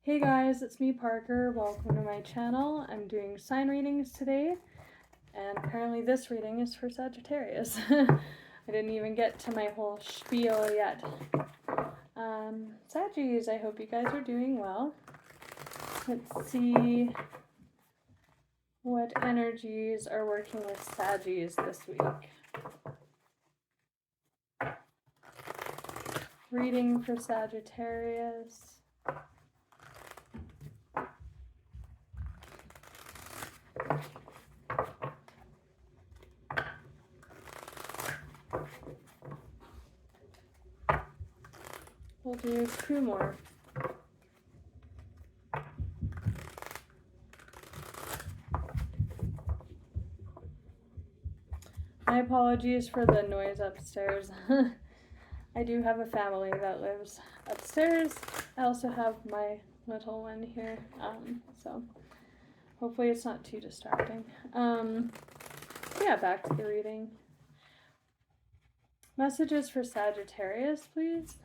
Hey guys, it's me Parker. Welcome to my channel. I'm doing sign readings today, and apparently this reading is for Sagittarius. I didn't even get to my whole spiel yet. Saggies, I hope you guys are doing well. Let's see what energies are working with Saggies this week. Reading for Sagittarius. We'll do 2 more. My apologies for the noise upstairs. I do have a family that lives upstairs. I also have my little one here, so hopefully it's not too distracting. Yeah, back to the reading. Messages for Sagittarius, please.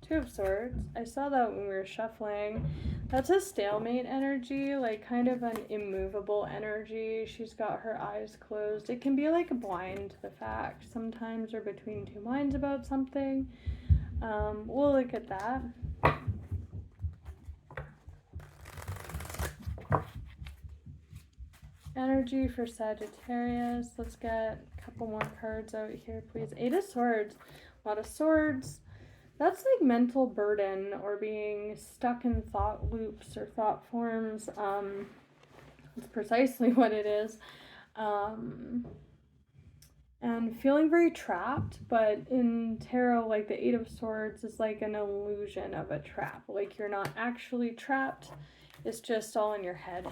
2 of Swords. I saw that when we were shuffling. That's a stalemate energy, like kind of an immovable energy. She's got her eyes closed. It can be like blind to the fact sometimes, or between 2 minds about something. We'll look at that. Energy for Sagittarius. Let's get a couple more cards out here, please. 8 of Swords. A lot of swords. That's like mental burden or being stuck in thought loops or thought forms. That's precisely what it is. And feeling very trapped, but in tarot, like the 8 of Swords is like an illusion of a trap. Like you're not actually trapped. It's just all in your head.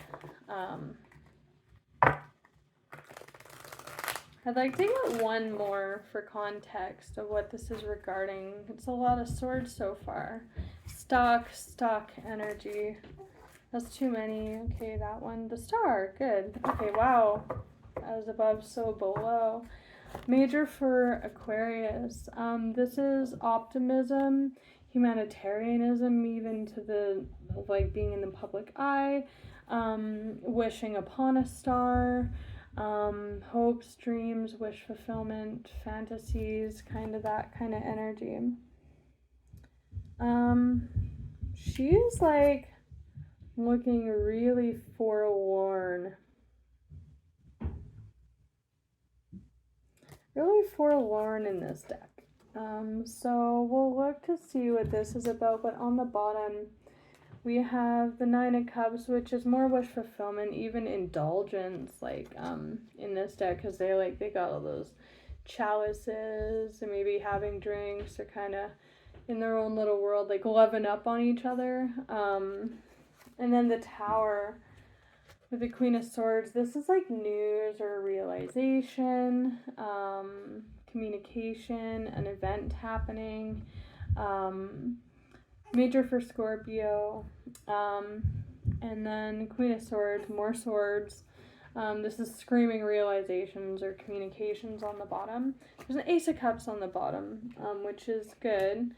I'd like to get 1 more for context of what this is regarding. It's a lot of swords so far. Stuck energy. That's too many. Okay, that one. The Star. Good. Okay, wow. As above, so below. Major for Aquarius. This is optimism, humanitarianism, even to the, like, being in the public eye. Wishing upon a star. Hopes, dreams, wish fulfillment, fantasies, kind of that kind of energy. She's like looking really forlorn. Really forlorn in this deck. So we'll look to see what this is about, but on the bottom we have the 9 of Cups, which is more wish fulfillment, even indulgence, like in this deck, because they got all those chalices and maybe having drinks or kind of in their own little world, like loving up on each other. And then the Tower with the Queen of Swords. This is like news or realization, communication, an event happening. Major for Scorpio, and then Queen of Swords, more swords. This is screaming realizations or communications on the bottom. There's an Ace of Cups on the bottom, which is good,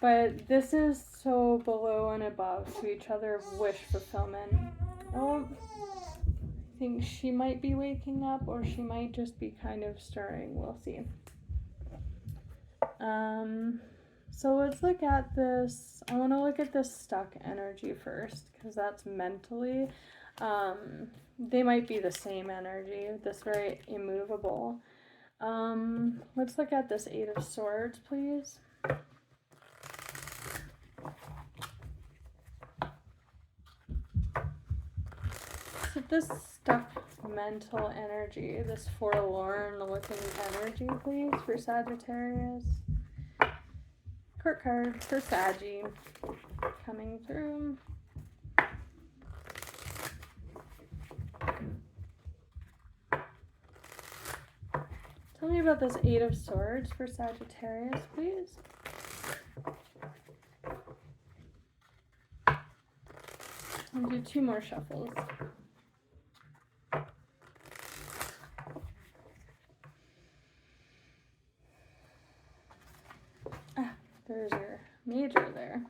but this is so below and above to each other of wish fulfillment. Oh, I think she might be waking up, or she might just be kind of stirring. We'll see. So let's look at this. I want to look at this stuck energy first, because that's mentally. They might be the same energy, this very immovable. Let's look at this 8 of Swords, please. So this stuck mental energy, this forlorn looking energy, please, for Sagittarius. Court card for Saggy coming through. Tell me about this 8 of Swords for Sagittarius, please. I'll do 2 more shuffles. There's your major there.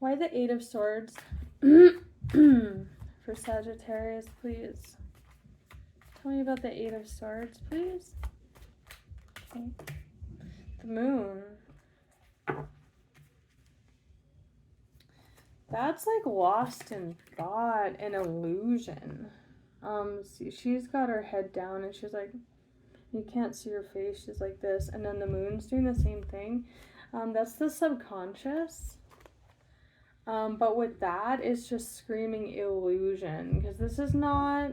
Why the Eight of Swords? For Sagittarius, please. Tell me about the Eight of Swords, please. Okay. The Moon. That's like lost in thought and illusion. See, she's got her head down and she's like, you can't see her face. She's like this. And then the moon's doing the same thing. That's the subconscious. But with that, it's just screaming illusion. Because this is not...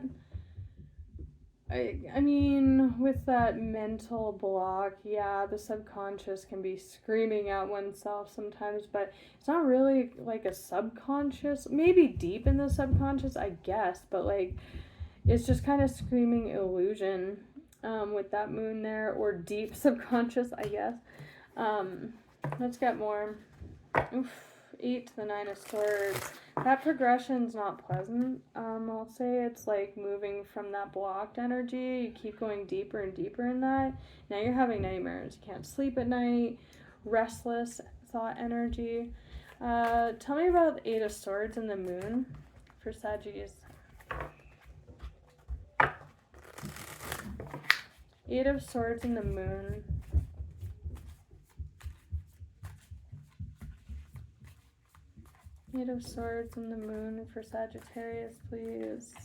I mean, with that mental block, yeah, the subconscious can be screaming at oneself sometimes, but it's not really like a subconscious, maybe deep in the subconscious, I guess, but like, it's just kind of screaming illusion with that moon there, or deep subconscious, I guess. Let's get more. Oof, 8 to the 9 of Swords. That progression's not pleasant. I'll say it's like moving from that blocked energy. You keep going deeper and deeper in that. Now you're having nightmares. You can't sleep at night. Restless thought energy. Tell me about the 8 of Swords and the moon for Sagittarius. 8 of Swords and the moon. Eight of Swords and the moon for Sagittarius, please.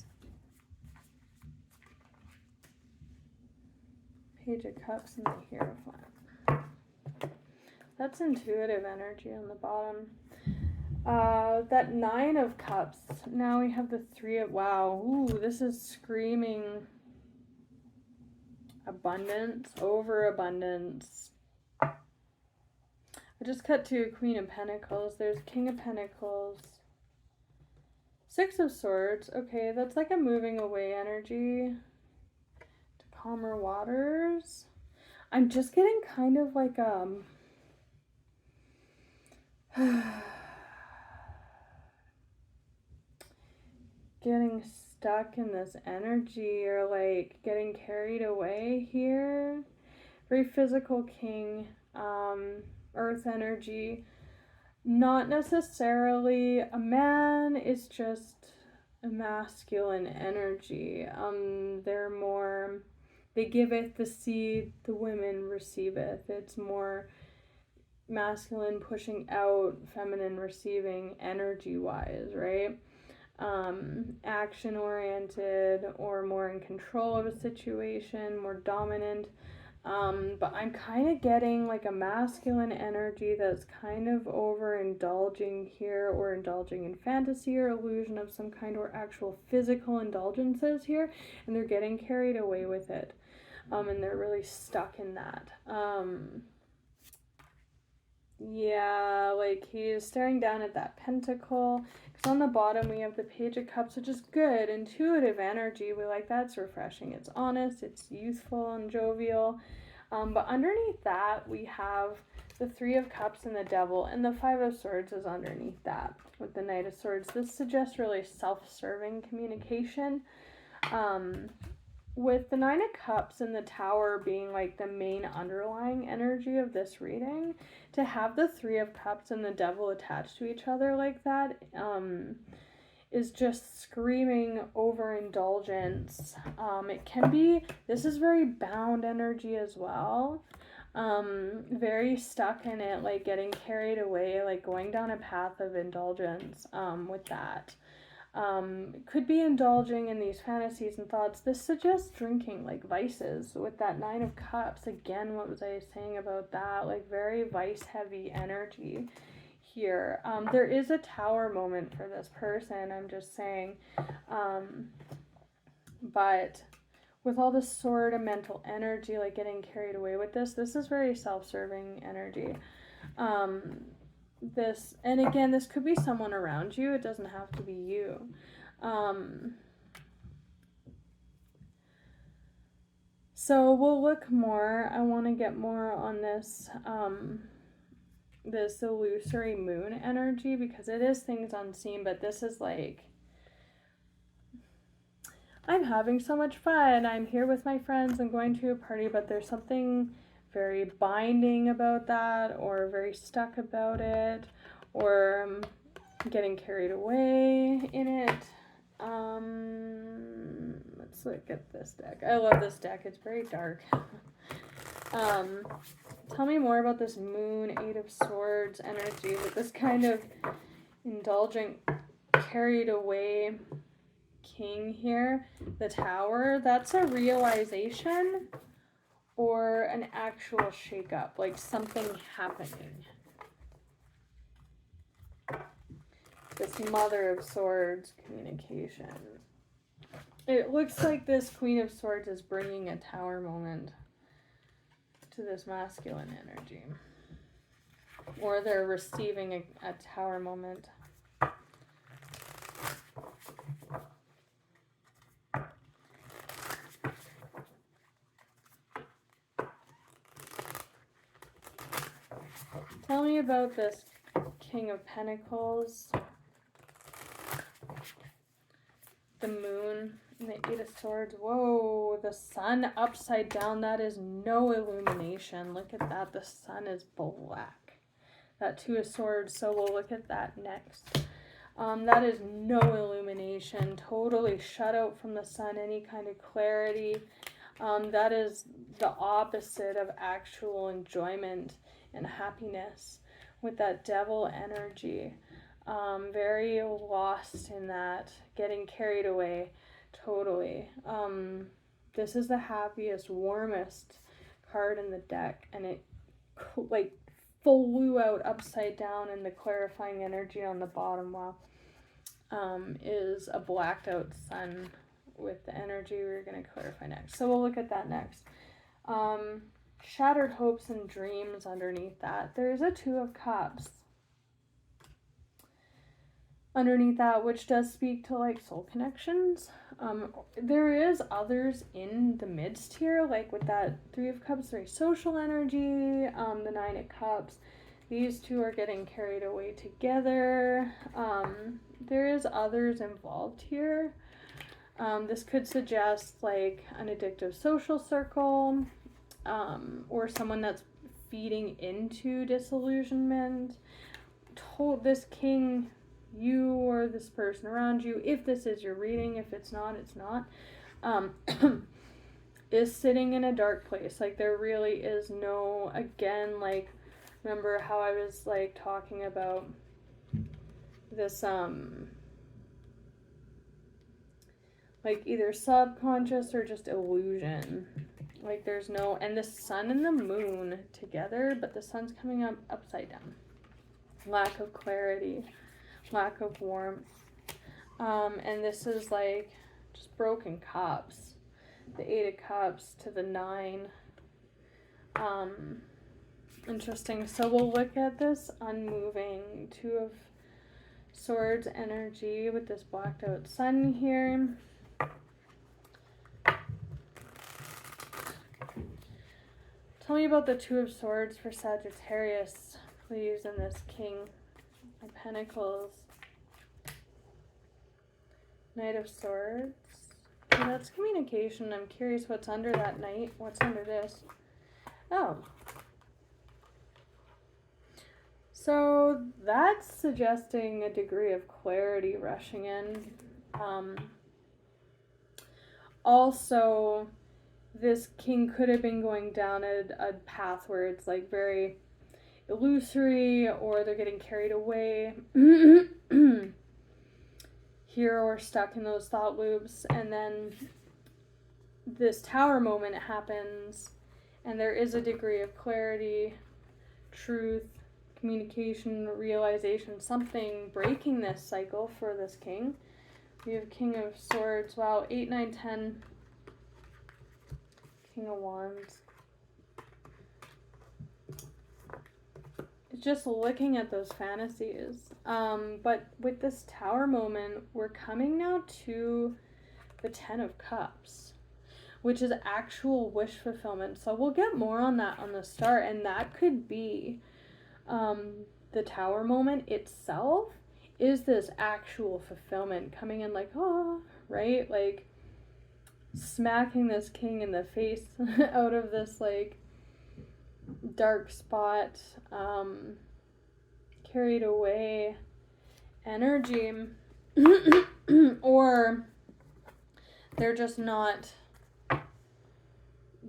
Page of Cups and the Hierophant. That's intuitive energy on the bottom. That 9 of Cups. Now we have the 3 of... Wow. Ooh, this is screaming abundance, overabundance. I just cut to Queen of Pentacles. There's King of Pentacles. 6 of Swords. Okay, that's like a moving away energy to calmer waters. I'm just getting kind of like getting stuck in this energy, or like getting carried away here. Very physical king. Earth energy, not necessarily a man, it's just a masculine energy. They're more, they giveth the seed, the women receiveth. It's more masculine pushing out, feminine receiving energy wise, right? Action oriented, or more in control of a situation, more dominant. But I'm kind of getting like a masculine energy that's kind of overindulging here, or indulging in fantasy or illusion of some kind, or actual physical indulgences here, and they're getting carried away with it. And they're really stuck in that. Yeah, like he's staring down at that pentacle. Because on the bottom we have the Page of Cups, which is good, intuitive energy. We like that. It's refreshing. It's honest. It's youthful and jovial. But underneath that we have the 3 of Cups and the Devil, and the 5 of Swords is underneath that with the Knight of Swords. This suggests really self-serving communication. With the 9 of Cups and the Tower being like the main underlying energy of this reading, to have the 3 of Cups and the Devil attached to each other like that is just screaming overindulgence. It can be, this is very bound energy as well. Very stuck in it, like getting carried away, like going down a path of indulgence with that. Could be indulging in these fantasies and thoughts. This suggests drinking, like vices. With that 9 of Cups, again, what was I saying about that? Like very vice heavy energy here. There is a Tower moment for this person, I'm just saying. But with all the sword and mental energy, like getting carried away with this is very self-serving energy. This, and again, this could be someone around you. It doesn't have to be you. So we'll look more. I want to get more on this, this illusory moon energy, because it is things unseen, but this is like, I'm having so much fun. I'm here with my friends. I'm going to a party, but there's something very binding about that, or very stuck about it, or getting carried away in it. Let's look at this deck. I love this deck. It's very dark. Tell me more about this Moon, Eight of Swords energy with this kind of indulgent, carried away king here. The Tower, that's a realization or an actual shakeup, like something happening. This Mother of Swords, communication. It looks like this Queen of Swords is bringing a Tower moment to this masculine energy. Or they're receiving a Tower moment. Tell me about this King of Pentacles, the Moon, and the Eight of Swords. Whoa, the Sun upside down. That is no illumination. Look at that. The Sun is black. That Two of Swords. So we'll look at that next. That is no illumination. Totally shut out from the Sun. Any kind of clarity. That is the opposite of actual enjoyment and happiness with that Devil energy. Very lost in that, getting carried away, totally. This is the happiest, warmest card in the deck, and it like flew out upside down, and the clarifying energy on the bottom, wow, is a blacked out Sun with the energy we're going to clarify next. So we'll look at that next. Shattered hopes and dreams underneath that. There's a Two of Cups underneath that, which does speak to like soul connections. There is others in the midst here, like with that Three of Cups, very social energy, the Nine of Cups. These two are getting carried away together. There is others involved here. This could suggest like an addictive social circle, or someone that's feeding into disillusionment. This king, you or this person around you, if this is your reading, if it's not, it's not, is sitting in a dark place. Like there really is no, again, like remember how I was like talking about this like either subconscious or just illusion. Like there's no, and the Sun and the Moon together, but the Sun's coming up upside down. Lack of clarity, lack of warmth. And this is like just broken cups. The Eight of Cups to the Nine. Interesting. So we'll look at this unmoving Two of Swords energy with this blacked out Sun here. Tell me about the Two of Swords for Sagittarius, please, and this King of Pentacles. Knight of Swords. Okay, that's communication. I'm curious what's under that Knight. What's under this? Oh. So that's suggesting a degree of clarity rushing in. Also, this king could have been going down a path where it's like very illusory, or they're getting carried away here, or stuck in those thought loops, and then this Tower moment happens, and there is a degree of clarity, truth, communication, realization, something breaking this cycle for this king. We have King of Swords, wow, 8, 9, 10, King of Wands. It's just looking at those fantasies. But with this Tower moment, we're coming now to the Ten of Cups, which is actual wish fulfillment. So we'll get more on that on the start, and that could be the Tower moment itself is this actual fulfillment coming in like, oh, right? Like smacking this king in the face out of this like dark spot, carried away, energy. Or they're just not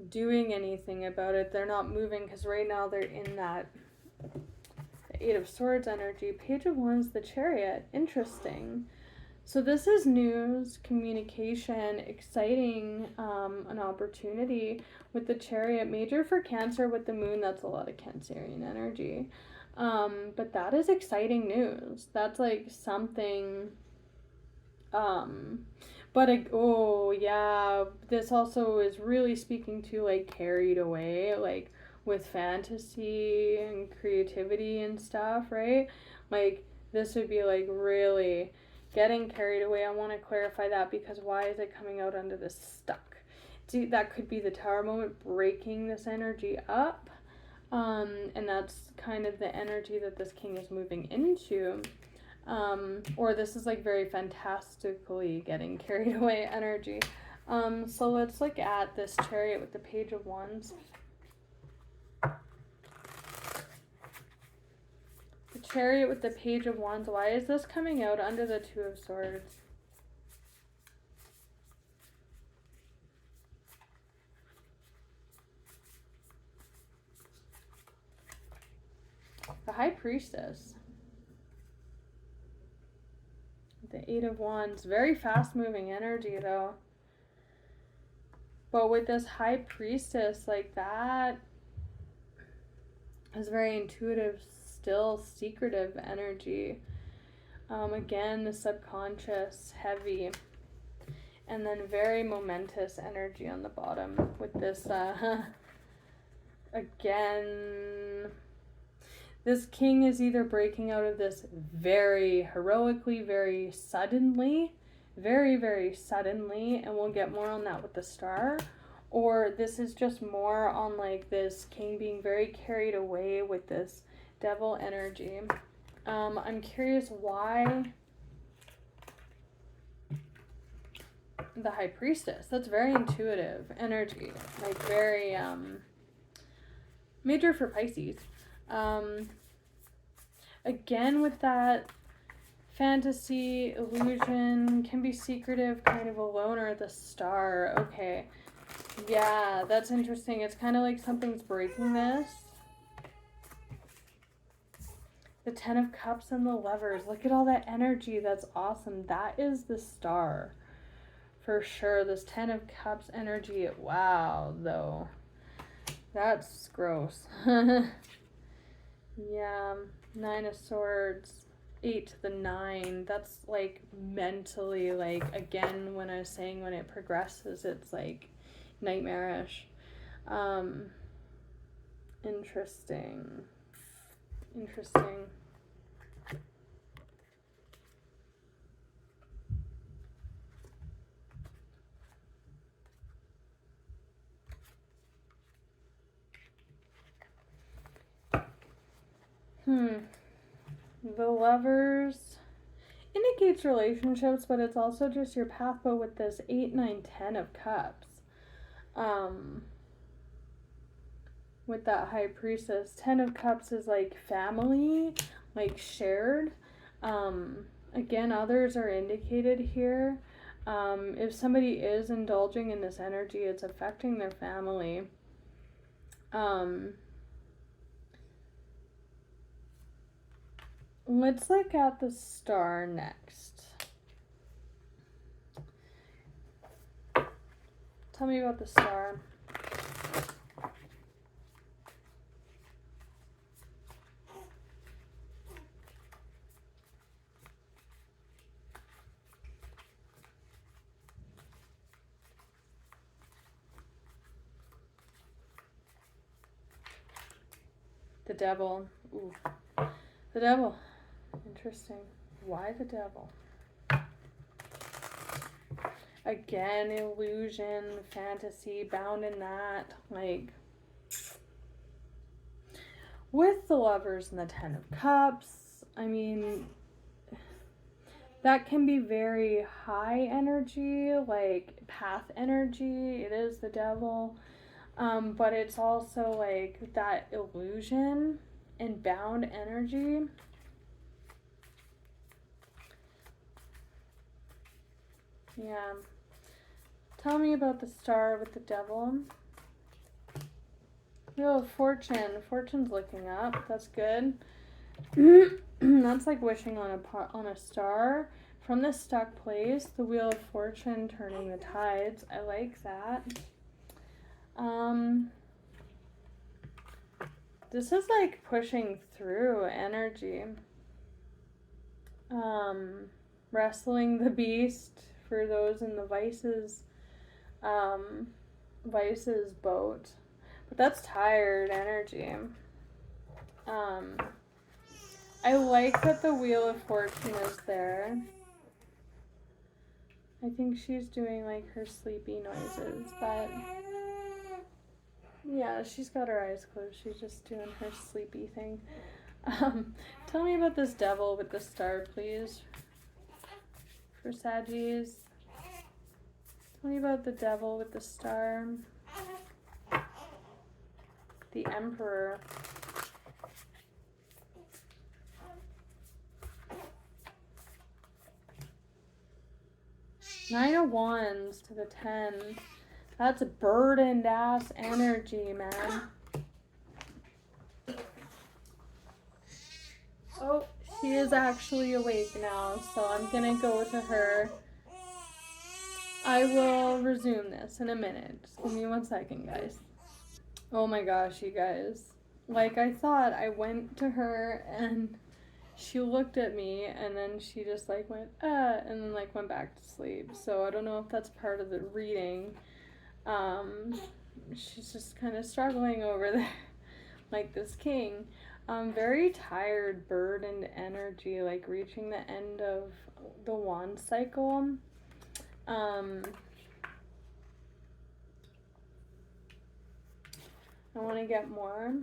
doing anything about it. They're not moving because right now they're in that Eight of Swords energy. Page of Wands, the Chariot. Interesting. So this is news, communication, exciting, an opportunity with the Chariot. Major for Cancer with the Moon. That's a lot of Cancerian energy. But that is exciting news. That's like something, oh yeah, this also is really speaking to like carried away, like with fantasy and creativity and stuff, right? Like this would be like really getting carried away. I want to clarify that because why is it coming out under this stuck? See, that could be the Tower moment breaking this energy up. And that's kind of the energy that this king is moving into. Or this is like very fantastically getting carried away energy. So let's look at this Chariot with the Page of Wands. The Chariot with the Page of Wands. Why is this coming out under the Two of Swords? The High Priestess. The Eight of Wands. Very fast moving energy though. But with this High Priestess, like that is very intuitive, still secretive energy. Again, the subconscious, heavy. And then very momentous energy on the bottom with this, again, this king is either breaking out of this very heroically, very suddenly, very, very suddenly, and we'll get more on that with the Star, or this is just more on like this king being very carried away with this Devil energy. I'm curious why the High Priestess. That's very intuitive energy, like very major for Pisces. Again with that fantasy, illusion, can be secretive, kind of a loner, the Star. Okay, yeah, that's interesting. It's kind of like something's breaking this. The Ten of Cups and the Lovers. Look at all that energy. That's awesome. That is the Star for sure. This Ten of Cups energy. Wow, though. That's gross. Yeah. Nine of Swords. 8 to the 9. That's like mentally, like, again, when I was saying when it progresses, it's like nightmarish. Interesting. The Lovers indicates relationships, but it's also just your path. But with this 8, 9, 10 of Cups, with that High Priestess, 10 of Cups is like family, like shared. Again, others are indicated here. If somebody is indulging in this energy, it's affecting their family. Let's look at the Star next. Tell me about the Star. The Devil. Ooh. The Devil. Interesting. Why the Devil? Again, illusion, fantasy, bound in that. Like, with the Lovers and the 10 of Cups, I mean, that can be very high energy, like path energy. It is the Devil. But it's also like that illusion and bound energy. Yeah. Tell me about the star with the devil. Oh, fortune. Fortune's looking up. That's good. That's like wishing on a star. From the stuck place, the wheel of fortune turning the tides. I like that. This is like pushing through energy. Wrestling the beast for those in the Vice's boat. But that's tired energy. I like that the wheel of fortune is there. I think she's doing like her sleepy noises, but yeah, she's got her eyes closed. She's just doing her sleepy thing. Tell me about this devil with the star, please. For Saggies. Tell me about the devil with the star. The Emperor. Nine of Wands to the 10. That's burdened ass energy, man. Oh, she is actually awake now, so I'm gonna go to her. I will resume this in a minute. Just give me 1 second, guys. Oh my gosh, you guys. Like I thought, I went to her and she looked at me and then she just like went, and then like went back to sleep. So I don't know if that's part of the reading. She's just kind of struggling over there like this king. Very tired, burdened energy, like reaching the end of the wand cycle. I want to get more.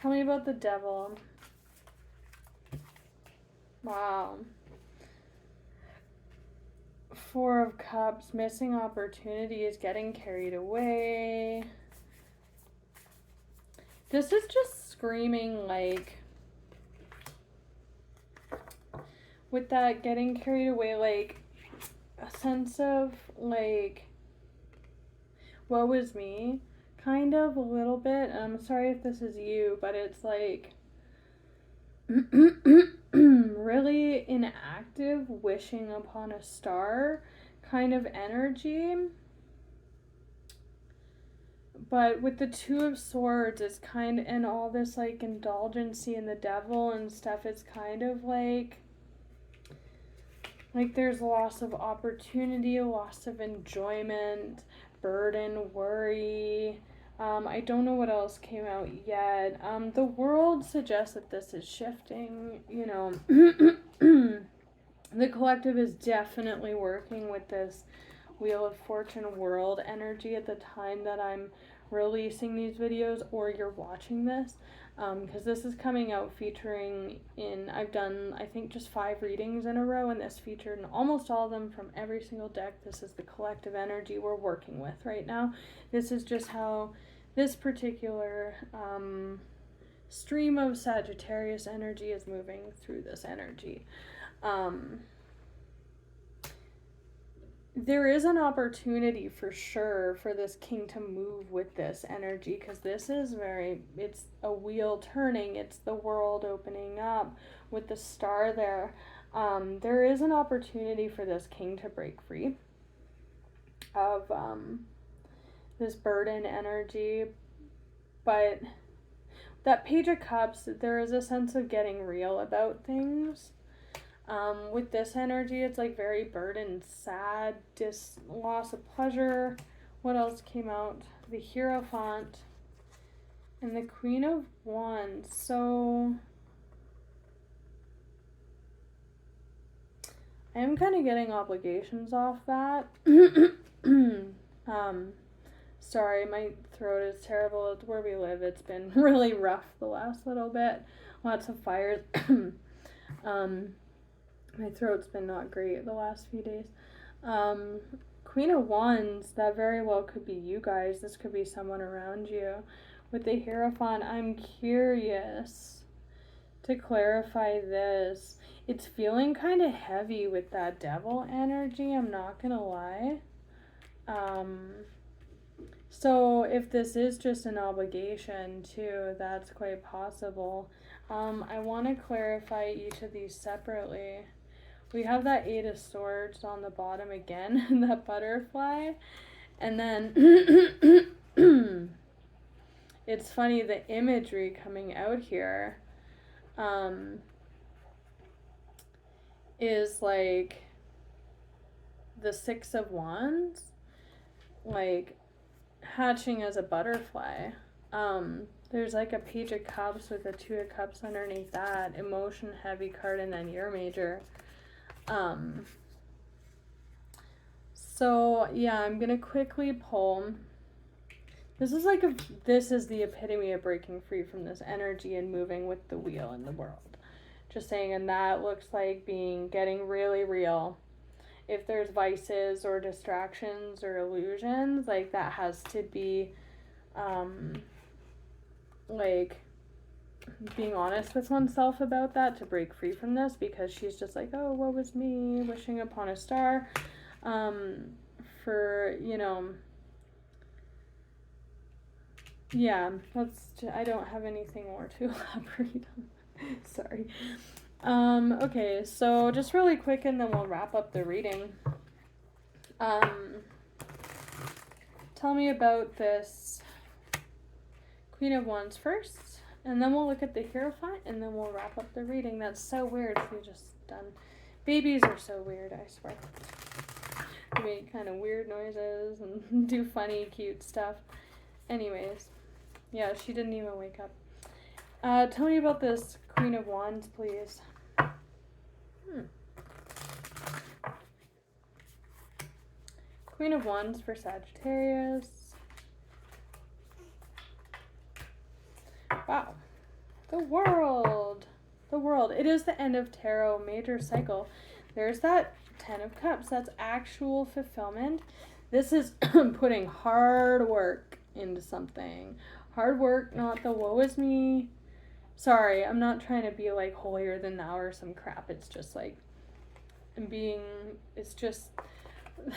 Tell me about the devil. Wow. Four of Cups, missing opportunities, getting carried away. This is just screaming like, with that getting carried away, like a sense of like, woe is me, kind of a little bit. And I'm sorry if this is you, but it's like really inactive, wishing upon a star kind of energy. But with the Two of Swords, it's kind of, and all this like indulgency in the devil and stuff, it's kind of like there's loss of opportunity, loss of enjoyment, burden, worry. I don't know what else came out yet. The world suggests that this is shifting, you know. The collective is definitely working with this Wheel of Fortune world energy at the time that I'm releasing these videos or you're watching this, because this is coming out featuring I've done I think just 5 readings in a row, and this featured in almost all of them from every single deck. This is the collective energy we're working with right now. This is just how this particular stream of Sagittarius energy is moving through this energy. There is an opportunity for sure for this king to move with this energy, because this is it's a wheel turning, it's the world opening up with the star there. There is an opportunity for this king to break free of this burden energy, but that Page of Cups, there is a sense of getting real about things. With this energy, it's like very burdened, sad, loss of pleasure. What else came out? The Hierophant and the Queen of Wands. So I am kind of getting obligations off that. Sorry, my throat is terrible. It's where we live. It's been really rough the last little bit. Lots of fires. My throat's been not great the last few days. Queen of Wands, that very well could be you guys. This could be someone around you. With the Hierophant, I'm curious. to clarify this, it's feeling kind of heavy with that devil energy, I'm not gonna lie. So if this is just an obligation too, that's quite possible. I want to clarify each of these separately. We have that Eight of Swords on the bottom again, that butterfly. And then it's funny, the imagery coming out here is like the Six of Wands, like hatching as a butterfly. There's like a Page of Cups with a Two of Cups underneath that, emotion heavy card, and then your major. So yeah, I'm gonna quickly pull. This is the epitome of breaking free from this energy and moving with the wheel in the world. Just saying, and that looks like getting really real. If there's vices or distractions or illusions, like that has to be like being honest with oneself about that to break free from this, because she's just like, oh, woe is me, wishing upon a star, for, you know, yeah, I don't have anything more to elaborate on. Sorry. Okay, so just really quick and then we'll wrap up the reading. Tell me about this Queen of Wands first, and then we'll look at the Hierophant, and then we'll wrap up the reading. That's so weird. We just done. Babies are so weird, I swear. They make kind of weird noises and do funny, cute stuff. Anyways, yeah, she didn't even wake up. Tell me about this Queen of Wands, please. Queen of Wands for Sagittarius. Wow. The World. The World. It is the end of tarot major cycle. There's that Ten of Cups. That's actual fulfillment. This is putting hard work into something. Hard work, not the woe is me. Sorry, I'm not trying to be like holier than thou or some crap. It's just like it's just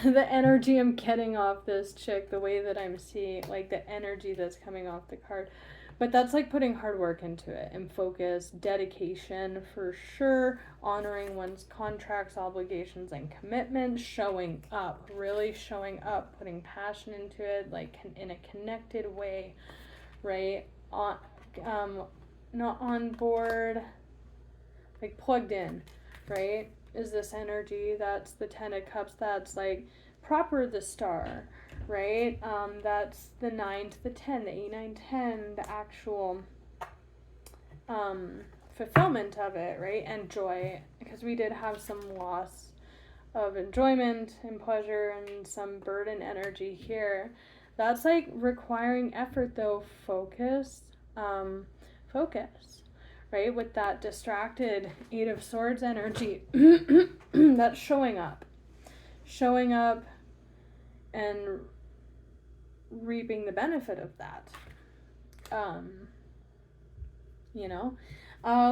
the energy I'm getting off this chick, the way that I'm seeing, like the energy that's coming off the card. But that's like putting hard work into it and focus, dedication for sure, honoring one's contracts, obligations, and commitments, showing up, really showing up, putting passion into it, like in a connected way, right? Not on board, like plugged in, right? Is this energy? That's the Ten of Cups. That's like proper the star, right? That's the 9 to the 10, the 8, 9, 10, the actual fulfillment of it, right? And joy, because we did have some loss of enjoyment and pleasure and some burden energy here. That's like requiring effort though, focus, right? With that distracted Eight of Swords energy, that's showing up and reaping the benefit of that.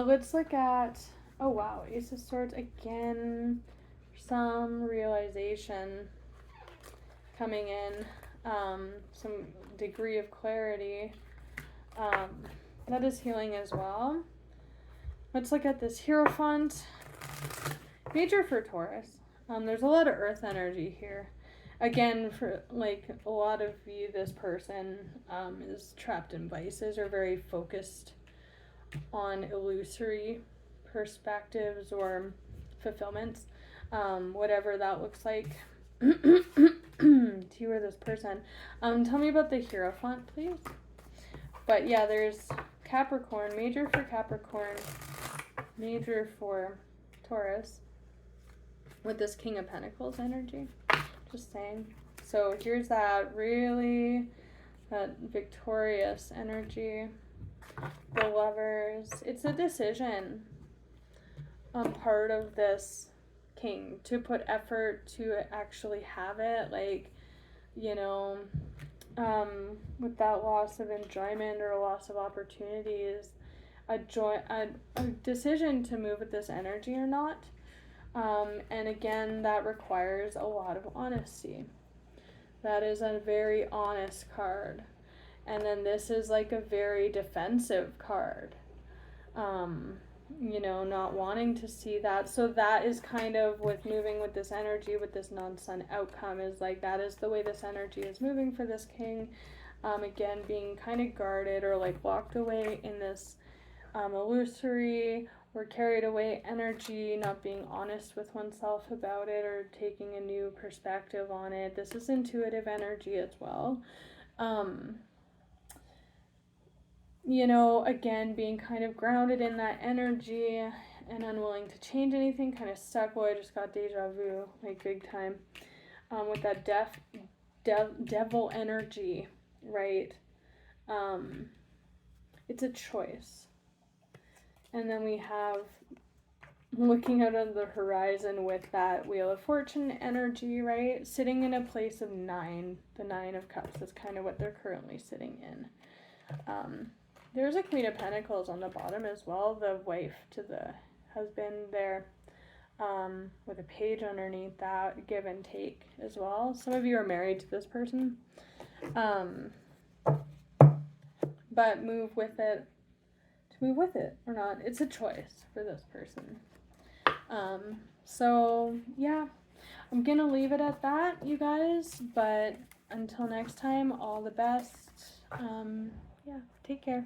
Let's look at, oh wow, Ace of Swords again, some realization coming in, some degree of clarity. That is healing as well. Let's look at this Hierophant. Major for Taurus. There's a lot of earth energy here. Again, for like a lot of you, this person is trapped in vices or very focused on illusory perspectives or fulfillments, whatever that looks like to you or this person. Tell me about the Hierophant, please. But yeah, there's Capricorn, major for Capricorn, major for Taurus, with this King of Pentacles energy. Just saying. So here's that victorious energy. The Lovers. It's a decision on part of this King to put effort to actually have it, like, with that loss of enjoyment or loss of opportunities, a decision to move with this energy or not. And again, that requires a lot of honesty. That is a very honest card. And then this is like a very defensive card. You know, not wanting to see that. So that is kind of with moving with this energy, with this non-sun outcome, is like that is the way this energy is moving for this king. Again, being kind of guarded or like locked away in this illusory or carried away energy, not being honest with oneself about it or taking a new perspective on it. This is intuitive energy as well. You know, again, being kind of grounded in that energy and unwilling to change anything, kind of stuck. Well, I just got deja vu, like big time, with that devil energy, right? It's a choice. And then we have looking out on the horizon with that Wheel of Fortune energy, right? Sitting in a place of 9. The 9 of Cups is kind of what they're currently sitting in. There's a Queen of Pentacles on the bottom as well, the wife to the husband there, with a page underneath that, give and take as well. Some of you are married to this person, but move with it, to move with it or not, it's a choice for this person. So yeah, I'm gonna leave it at that, you guys, but until next time, all the best. Yeah, take care.